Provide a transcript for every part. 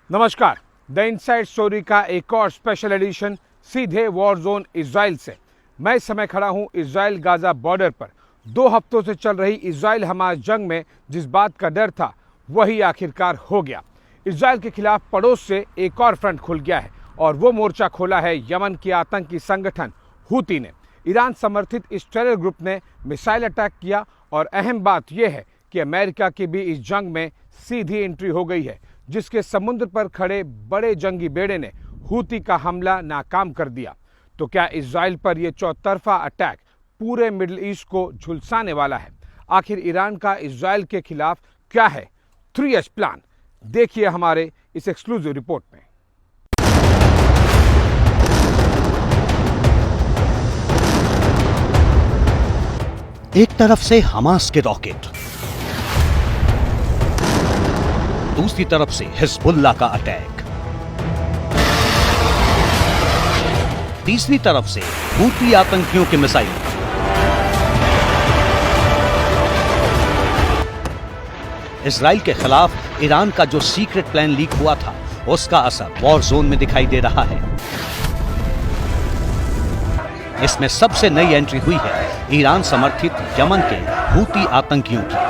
नमस्कार। The inside story का एक और स्पेशल एडिशन सीधे वॉर जोन इजराइल से। मैं इस समय खड़ा हूं इजराइल गाजा बॉर्डर पर। 2 हफ्तों से चल रही इजराइल हमास जंग में जिस बात का डर था वही आखिरकार हो गया। इजराइल के खिलाफ पड़ोस से एक और फ्रंट खुल गया है और वो मोर्चा खोला है यमन के आतंकी संगठन हूती ने। ईरान समर्थित इस टेरर ग्रुप ने मिसाइल अटैक किया और अहम बात यह है कि अमेरिका की भी इस जंग में सीधी एंट्री हो गई है, जिसके समुद्र पर खड़े बड़े जंगी बेड़े ने हूती का हमला नाकाम कर दिया। तो क्या इजराइल पर यह चौतरफा अटैक पूरे मिडिल ईस्ट को झुलसाने वाला है? आखिर ईरान का इजराइल के खिलाफ क्या है 3H प्लान? देखिए हमारे इस एक्सक्लूसिव रिपोर्ट में। एक तरफ से हमास के रॉकेट, दूसरी तरफ से हिजबुल्लाह का अटैक, तीसरी तरफ से हूती आतंकियों के मिसाइल। इजराइल के खिलाफ ईरान का जो सीक्रेट प्लान लीक हुआ था उसका असर वॉर जोन में दिखाई दे रहा है। इसमें सबसे नई एंट्री हुई है ईरान समर्थित यमन के हूती आतंकियों की,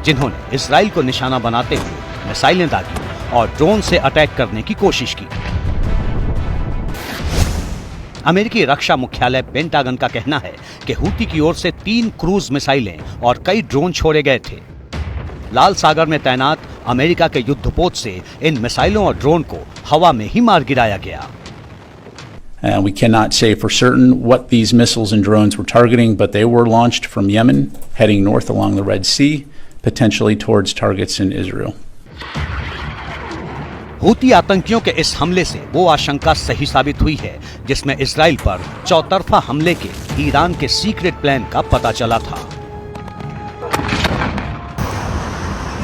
जिन्होंने इजराइल को निशाना बनाते हुए मिसाइलें दागी और ड्रोन से अटैक करने की कोशिश की। अमेरिकी रक्षा मुख्यालय पेंटागन का कहना है कि हूती की ओर से 3 क्रूज मिसाइलें और कई ड्रोन छोड़े गए थे। लाल सागर में तैनात अमेरिका के युद्धपोत से इन मिसाइलों और ड्रोन को हवा में ही मार गिराया गया। We cannot say for certain what these missiles and drones were targeting, but they were launched from Yemen, heading north along the Red Sea, potentially towards targets in Israel. Houthi आतंकियों के इस हमले से वो आशंका सही साबित हुई है जिसमें इजराइल पर चौतरफा हमले के ईरान के सीक्रेट प्लान का पता चला था।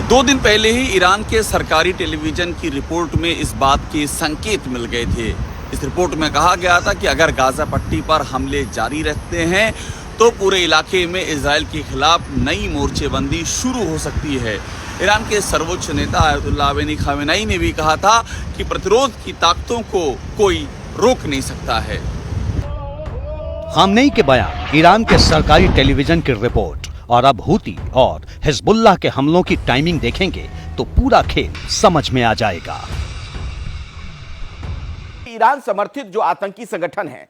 2 दिन पहले ही ईरान के सरकारी टेलीविजन की रिपोर्ट में इस बात के संकेत मिल गए थे। इस रिपोर्ट में कहा गया था कि अगर गाजा पट्टी पर हमले जारी रहते हैं तो पूरे इलाके में इजराइल के खिलाफ नई मोर्चेबंदी शुरू हो सकती है। ईरान के सर्वोच्च नेता आयतुल्लाह अली खामेनेई ने भी कहा था कि प्रतिरोध की ताकतों को कोई रोक नहीं सकता है। खामेनेई के बयान, ईरान के सरकारी टेलीविजन की रिपोर्ट और अब हूती और हिजबुल्लाह के हमलों की टाइमिंग देखेंगे तो पूरा खेल समझ में आ जाएगा। ईरान समर्थित जो आतंकी संगठन है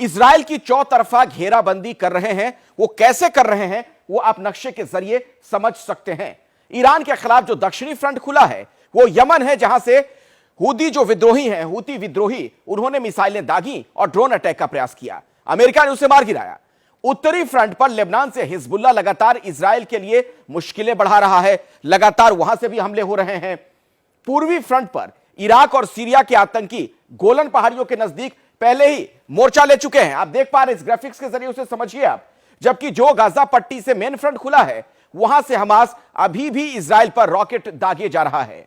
इजराइल की चौतरफा घेराबंदी कर रहे हैं। वो कैसे कर रहे हैं वो आप नक्शे के जरिए समझ सकते हैं। ईरान के खिलाफ जो दक्षिणी फ्रंट खुला है वो यमन है, जहां से हूती जो विद्रोही हैं, हूती विद्रोही, उन्होंने मिसाइलें दागी और ड्रोन अटैक का प्रयास किया। अमेरिका ने उसे मार गिराया। उत्तरी फ्रंट पर लेबनान से हिजबुल्लाह लगातार इजराइल के लिए मुश्किलें बढ़ा रहा है, लगातार वहां से भी हमले हो रहे हैं। पूर्वी फ्रंट पर इराक और सीरिया के आतंकी गोलन पहाड़ियों के नजदीक पहले ही मोर्चा ले चुके हैं। आप देख पा रहे हैं इस ग्राफिक्स के जरिए, उसे समझिए आप। जबकि जो गाजा पट्टी से मेन फ्रंट खुला है वहां से हमास अभी भी इजराइल पर रॉकेट दागे जा रहा है।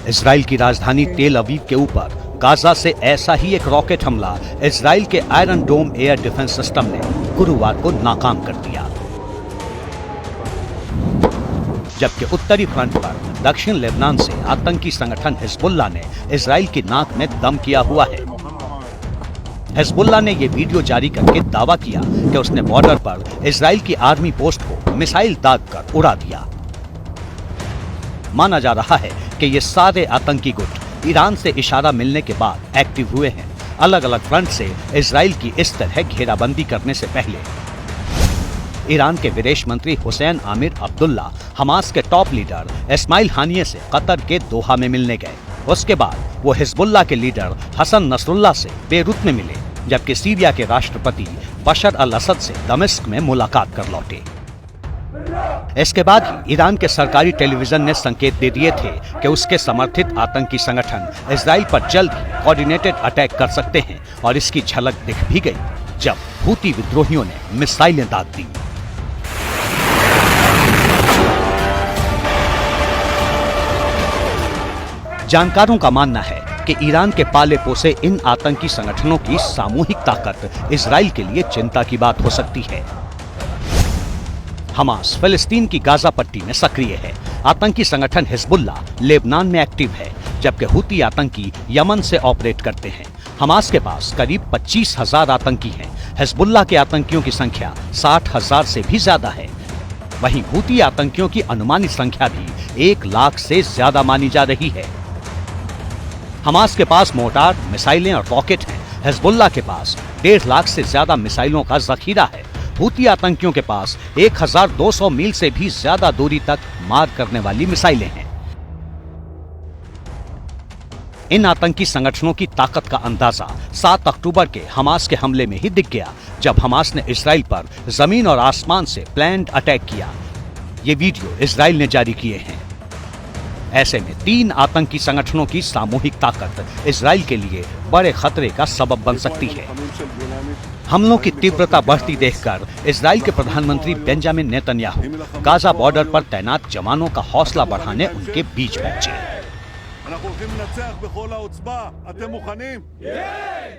इजराइल की राजधानी तेल अवीव के ऊपर गाजा से ऐसा ही एक रॉकेट हमला इजराइल के आयरन डोम एयर डिफेंस सिस्टम ने गुरुवार को नाकाम कर दिया। जबकि उत्तरी फ्रंट पर दक्षिण लेबनान से आतंकी संगठन हिजबुल्लाह ने इजराइल की नाक में दम किया हुआ है। हिजबुल्लाह ने यह वीडियो जारी करके दावा किया कि उसने बॉर्डर पर इजराइल की आर्मी पोस्ट को मिसाइल दागकर उड़ा दिया। माना जा रहा है कि ये सारे आतंकी गुट ईरान से इशारा मिलने के बाद एक्टिव हुए हैं। अलग अलग फ्रंट से इजराइल की इस तरह घेराबंदी करने से पहले ईरान के विदेश मंत्री हुसैन आमिर अब्दुल्ला हमास के टॉप लीडर इस्माइल हानिये से कतर के दोहा में मिलने गए। उसके बाद वो हिजबुल्लाह के लीडर हसन नसरुल्लाह से बेरूत में मिले, जबकि सीरिया के राष्ट्रपति बशर अल असद से दमिश्क में मुलाकात कर लौटे। इसके बाद ही ईरान के सरकारी टेलीविजन ने संकेत दे दिए थे कि उसके समर्थित आतंकी संगठन इजराइल पर जल्द ही कोऑर्डिनेटेड अटैक कर सकते हैं, और इसकी झलक दिख भी गई जब हूती विद्रोहियों ने मिसाइलें दाग दी। जानकारों का मानना है कि ईरान के पाले पोसे इन आतंकी संगठनों की सामूहिक ताकत इजराइल के लिए चिंता की बात हो सकती है। हमास फिलिस्तीन की गाजा पट्टी में सक्रिय है, आतंकी संगठन हिजबुल्लाह लेबनान में एक्टिव है, जबकि हुती आतंकी यमन से ऑपरेट करते हैं। हमास के पास करीब 25,000 आतंकी हैं। हिजबुल्लाह के आतंकियों की संख्या 60,000 से भी ज्यादा है। वहीं हुती आतंकियों की अनुमानित संख्या भी 1 लाख से ज्यादा मानी जा रही है। हमास के पास मोर्टार, मिसाइलें और रॉकेट हैं। हिजबुल्लाह के पास 1.5 लाख से ज्यादा मिसाइलों का जखीरा है। हुती आतंकियों के पास 1200 मील से भी ज्यादा दूरी तक मार करने वाली मिसाइलें हैं। इन आतंकी संगठनों की ताकत का अंदाजा 7 अक्टूबर के हमास के हमले में ही दिख गया, जब हमास ने इजराइल पर जमीन और आसमान से प्लान्ड अटैक किया। ये वीडियो इजराइल ने जारी किए हैं। ऐसे में 3 आतंकी संगठनों की सामूहिक ताकत इजराइल के लिए बड़े खतरे का सबब बन सकती है। हमलों की तीव्रता बढ़ती देखकर इजराइल के प्रधानमंत्री बेंजामिन नेतन्याहू गाजा बॉर्डर पर तैनात जवानों का हौसला बढ़ाने उनके बीच पहुंचे।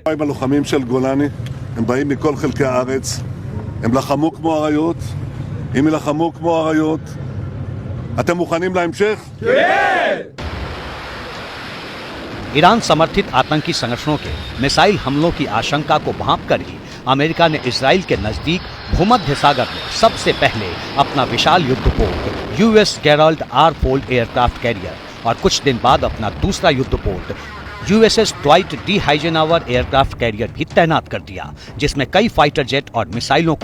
עם הלוחמים של גולני, הם באים מכל חלקי הארץ, הם לחמו כמו אריות, אם ילחמו כמו אריות, אתם מוכנים להמשך? ईरान समर्थित आतंकी संगठनों के मिसाइल हमलों की आशंका को भांपकर ही अमेरिका ने इजराइल के नजदीक भूमध्य सागर में सबसे पहले अपना विशाल युद्धपोत US Gerald R Ford aircraft carrier और कुछ दिन बाद अपना दूसरा युद्धपोत USS Dwight D Eisenhower aircraft carrier भी तैनात कर दिया, जिसमें कई फाइटर जेट और मिसाइलों को